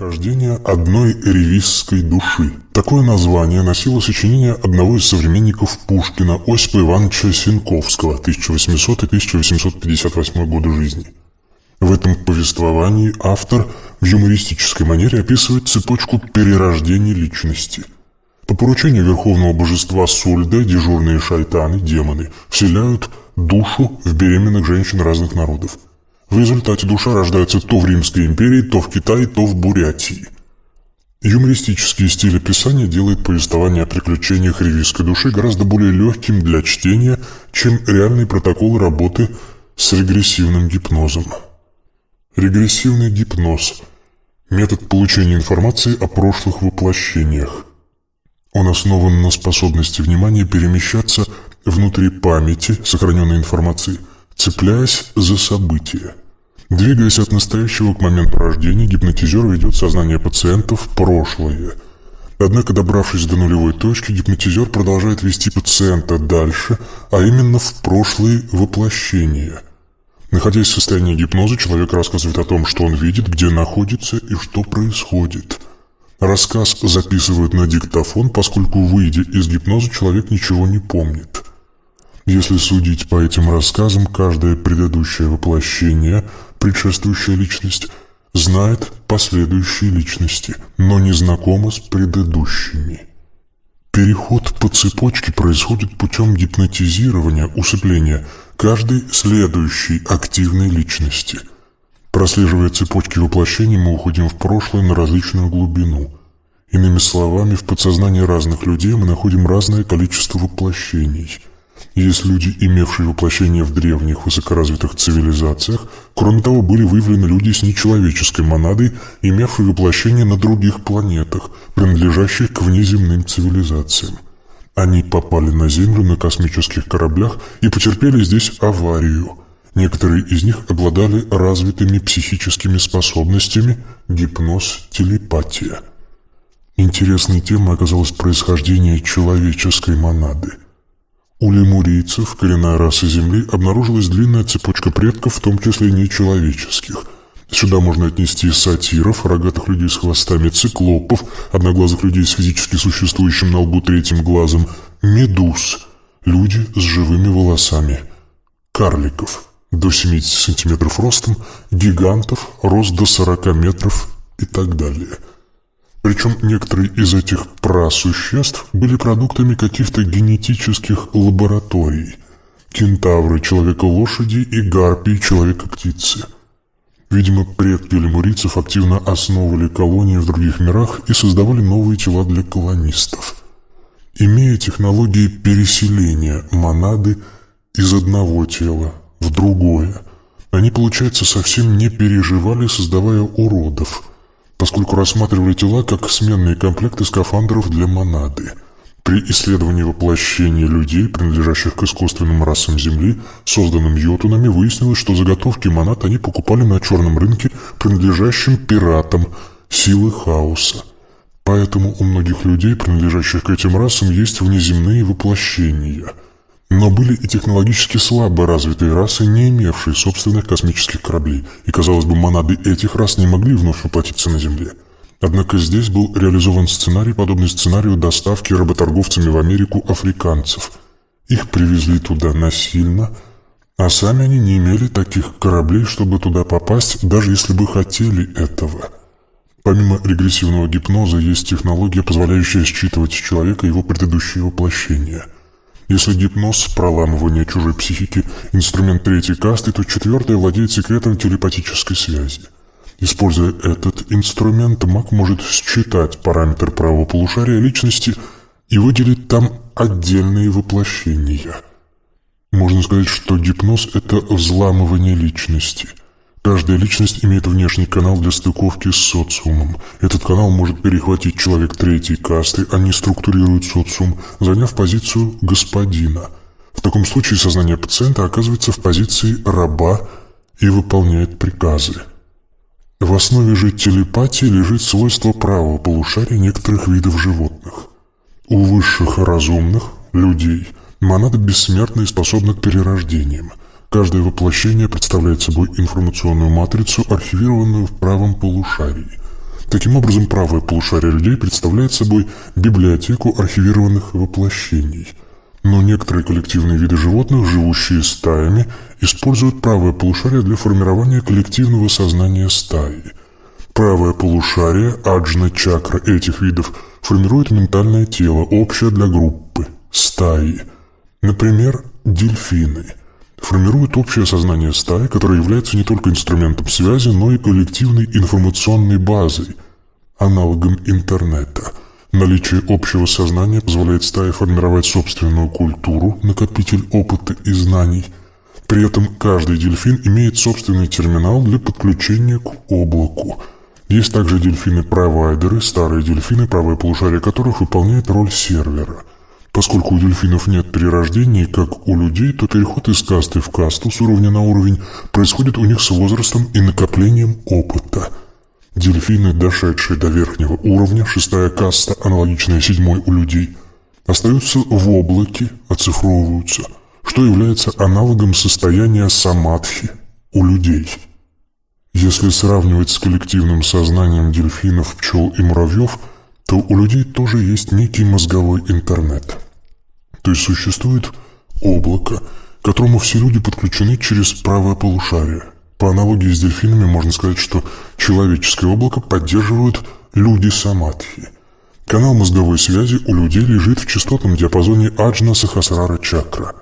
Похождение одной ревизской души. Такое название носило сочинение одного из современников Пушкина, Осипа Ивановича Сенковского, 1800-1858 годы жизни. В этом повествовании автор в юмористической манере описывает цепочку перерождений личности. По поручению верховного божества Сульда дежурные шайтаны, демоны, вселяют душу в беременных женщин разных народов. В результате душа рождается то в Римской империи, то в Китае, то в Бурятии. Юмористический стиль описания делает повествование о приключениях ревизской души гораздо более легким для чтения, чем реальный протокол работы с регрессивным гипнозом. Регрессивный гипноз – метод получения информации о прошлых воплощениях. Он основан на способности внимания перемещаться внутри памяти сохраненной информации, цепляясь за события. Двигаясь от настоящего к моменту рождения, гипнотизер ведет сознание пациента в прошлое. Однако, добравшись до нулевой точки, гипнотизер продолжает вести пациента дальше, а именно в прошлые воплощения. Находясь в состоянии гипноза, человек рассказывает о том, что он видит, где находится и что происходит. Рассказ записывают на диктофон, поскольку, выйдя из гипноза, человек ничего не помнит. Если судить по этим рассказам, каждое предыдущее воплощение, предшествующая личность, знает последующие личности, но не знакома с предыдущими. Переход по цепочке происходит путем гипнотизирования, усыпления каждой следующей активной личности. Прослеживая цепочки воплощений, мы уходим в прошлое на различную глубину. Иными словами, в подсознании разных людей мы находим разное количество воплощений. Есть люди, имевшие воплощение в древних высокоразвитых цивилизациях. Кроме того, были выявлены люди с нечеловеческой монадой, имевшие воплощение на других планетах, принадлежащих к внеземным цивилизациям. Они попали на Землю на космических кораблях и потерпели здесь аварию. Некоторые из них обладали развитыми психическими способностями, гипноз, телепатия. Интересной темой оказалось происхождение человеческой монады. У лемурийцев, коренная раса Земли, обнаружилась длинная цепочка предков, в том числе нечеловеческих. Сюда можно отнести сатиров, рогатых людей с хвостами, циклопов, одноглазых людей с физически существующим на лбу третьим глазом, медуз, люди с живыми волосами, карликов до 70 сантиметров ростом, гигантов, рост до 40 метров и так далее. Причем некоторые из этих прасуществ были продуктами каких-то генетических лабораторий. Кентавры человека-лошади и гарпии человека-птицы. Видимо, предки лемурийцев активно основывали колонии в других мирах и создавали новые тела для колонистов. Имея технологии переселения монады из одного тела в другое, они, получается, совсем не переживали, создавая уродов, поскольку рассматривали тела как сменные комплекты скафандров для монады. При исследовании воплощения людей, принадлежащих к искусственным расам Земли, созданным йотунами, выяснилось, что заготовки монад они покупали на черном рынке, принадлежащим пиратам силы хаоса. Поэтому у многих людей, принадлежащих к этим расам, есть внеземные воплощения. Но были и технологически слабо развитые расы, не имевшие собственных космических кораблей, и, казалось бы, монады этих рас не могли вновь воплотиться на Земле. Однако здесь был реализован сценарий, подобный сценарию доставки работорговцами в Америку африканцев. Их привезли туда насильно, а сами они не имели таких кораблей, чтобы туда попасть, даже если бы хотели этого. Помимо регрессивного гипноза, есть технология, позволяющая считывать с человека его предыдущие воплощения. Если гипноз, проламывание чужой психики, инструмент третьей касты, то четвертая владеет секретом телепатической связи. Используя этот инструмент, маг может считать параметр правого полушария личности и выделить там отдельные воплощения. Можно сказать, что гипноз – это взламывание личности. Каждая личность имеет внешний канал для стыковки с социумом. Этот канал может перехватить человек третьей касты, они структурируют социум, заняв позицию господина. В таком случае сознание пациента оказывается в позиции раба и выполняет приказы. В основе же телепатии лежит свойство правого полушария некоторых видов животных. У высших разумных, людей, монада бессмертна и способна к перерождениям. Каждое воплощение представляет собой информационную матрицу, архивированную в правом полушарии. Таким образом, правое полушарие людей представляет собой библиотеку архивированных воплощений. Но некоторые коллективные виды животных, живущие стаями, используют правое полушарие для формирования коллективного сознания стаи. Правое полушарие, аджна-чакра этих видов, формирует ментальное тело, общее для группы, стаи. Например, дельфины формируют общее сознание стаи, которое является не только инструментом связи, но и коллективной информационной базой, аналогом интернета. Наличие общего сознания позволяет стае формировать собственную культуру, накопитель опыта и знаний. При этом каждый дельфин имеет собственный терминал для подключения к облаку. Есть также дельфины-провайдеры, старые дельфины, правое полушарие которых выполняет роль сервера. Поскольку у дельфинов нет перерождений, как у людей, то переход из касты в касту, с уровня на уровень, происходит у них с возрастом и накоплением опыта. Дельфины, дошедшие до верхнего уровня, шестая каста, аналогичная седьмой у людей, остаются в облаке, оцифровываются, что является аналогом состояния самадхи у людей. Если сравнивать с коллективным сознанием дельфинов, пчел и муравьев, то у людей тоже есть некий мозговой интернет. То есть существует облако, к которому все люди подключены через правое полушарие. По аналогии с дельфинами можно сказать, что человеческое облако поддерживают люди самадхи. Канал мозговой связи у людей лежит в частотном диапазоне аджна-сахасрара чакра.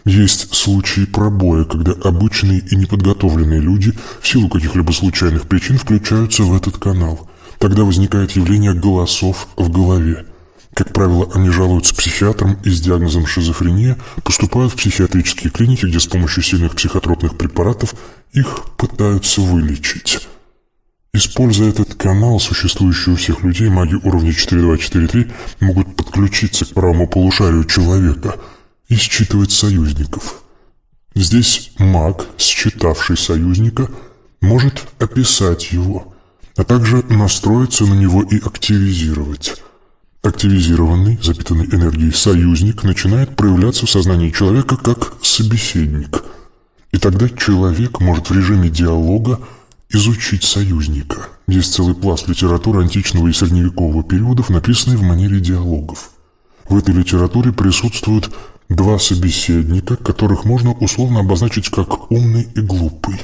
Есть случаи пробоя, когда обычные и неподготовленные люди в силу каких-либо случайных причин включаются в этот канал. Тогда возникает явление голосов в голове. Как правило, они жалуются психиатрам и с диагнозом шизофрения поступают в психиатрические клиники, где с помощью сильных психотропных препаратов их пытаются вылечить. Используя этот канал, существующий у всех людей, маги уровня 4.2-4.3 могут подключиться к правому полушарию человека и считывать союзников. Здесь маг, считавший союзника, может описать его, а также настроиться на него и активизировать. Активизированный, запитанный энергией союзник начинает проявляться в сознании человека как собеседник. И тогда человек может в режиме диалога изучить союзника. Есть целый пласт литературы античного и средневекового периодов, написанный в манере диалогов. В этой литературе присутствуют два собеседника, которых можно условно обозначить как умный и глупый.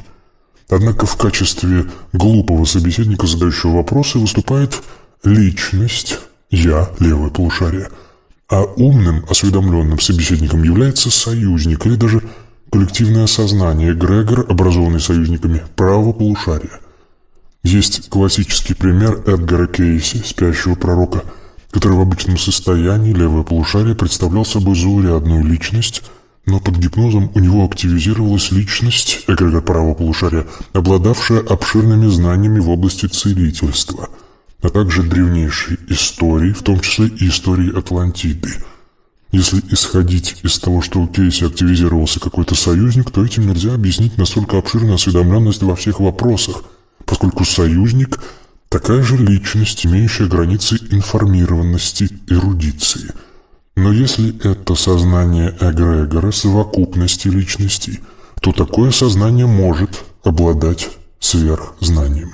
Однако в качестве глупого собеседника, задающего вопросы, выступает личность, я, левое полушарие, а умным, осведомленным собеседником является союзник или даже коллективное сознание, эгрегор, образованный союзниками, правого полушария. Есть классический пример Эдгара Кейси, спящего пророка, который в обычном состоянии, левое полушарие, представлял собой заурядную личность, но под гипнозом у него активизировалась личность, эгрегор правого полушария, обладавшая обширными знаниями в области целительства, а также древнейшей истории, в том числе и истории Атлантиды. Если исходить из того, что у Кейси активизировался какой-то союзник, то этим нельзя объяснить настолько обширную осведомленность во всех вопросах, поскольку союзник – такая же личность, имеющая границы информированности, эрудиции. Но если это сознание эгрегора, совокупности личностей, то такое сознание может обладать сверхзнанием.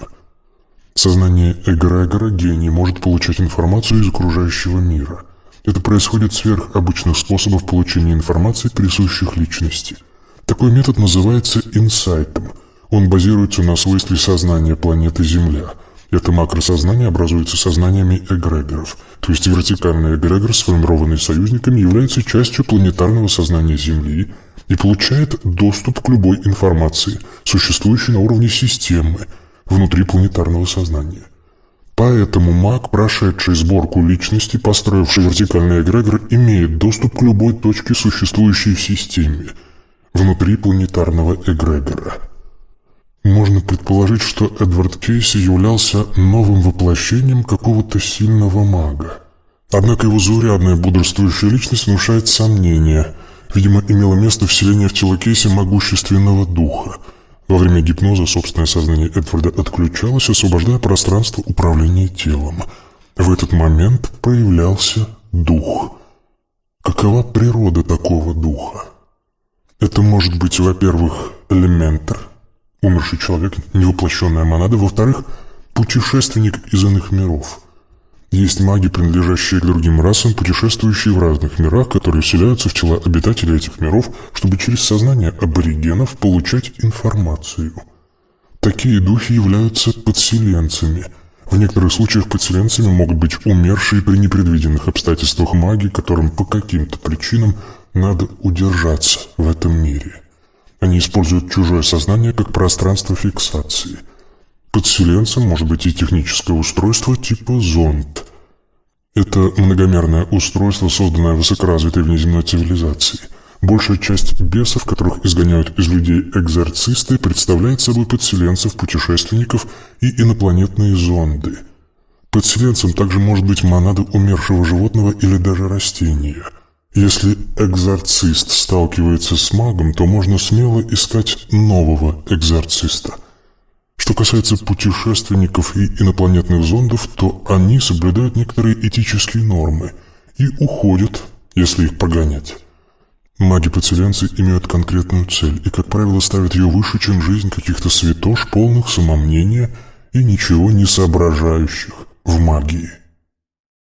Сознание эгрегора, гений, может получать информацию из окружающего мира. Это происходит сверх обычных способов получения информации, присущих личности. Такой метод называется инсайтом. Он базируется на свойстве сознания планеты Земля. Это макросознание образуется сознаниями эгрегоров. То есть вертикальный эгрегор, сформированный союзниками, является частью планетарного сознания Земли и получает доступ к любой информации, существующей на уровне системы, внутри планетарного сознания. Поэтому маг, прошедший сборку личности, построивший вертикальный эгрегор, имеет доступ к любой точке, существующей в системе, внутри планетарного эгрегора. Можно предположить, что Эдвард Кейси являлся новым воплощением какого-то сильного мага. Однако его заурядная бодрствующая личность внушает сомнения. Видимо, имело место вселение в тело Кейси могущественного духа. Во время гипноза собственное сознание Эдварда отключалось, освобождая пространство управления телом. В этот момент проявлялся дух. Какова природа такого духа? Это может быть, во-первых, элементар, умерший человек, невоплощенная монада, во-вторых, Путешественник из иных миров. Есть маги, принадлежащие к другим расам, путешествующие в разных мирах, которые вселяются в тела обитателей этих миров, чтобы через сознание аборигенов получать информацию. Такие духи являются подселенцами. В некоторых случаях подселенцами могут быть умершие при непредвиденных обстоятельствах маги, которым по каким-то причинам надо удержаться в этом мире. Они используют чужое сознание как пространство фиксации. Подселенцем может быть и техническое устройство типа зонд. Это многомерное устройство, созданное высокоразвитой внеземной цивилизацией. Большая часть бесов, которых изгоняют из людей экзорцисты, представляет собой подселенцев, путешественников и инопланетные зонды. Подселенцем также может быть монада умершего животного или даже растения. Если экзорцист сталкивается с магом, то можно смело искать нового экзорциста. Что касается путешественников и инопланетных зондов, то они соблюдают некоторые этические нормы и уходят, если их прогонять. Маги-подселенцы имеют конкретную цель и, как правило, ставят ее выше, чем жизнь каких-то святош, полных самомнения и ничего не соображающих в магии.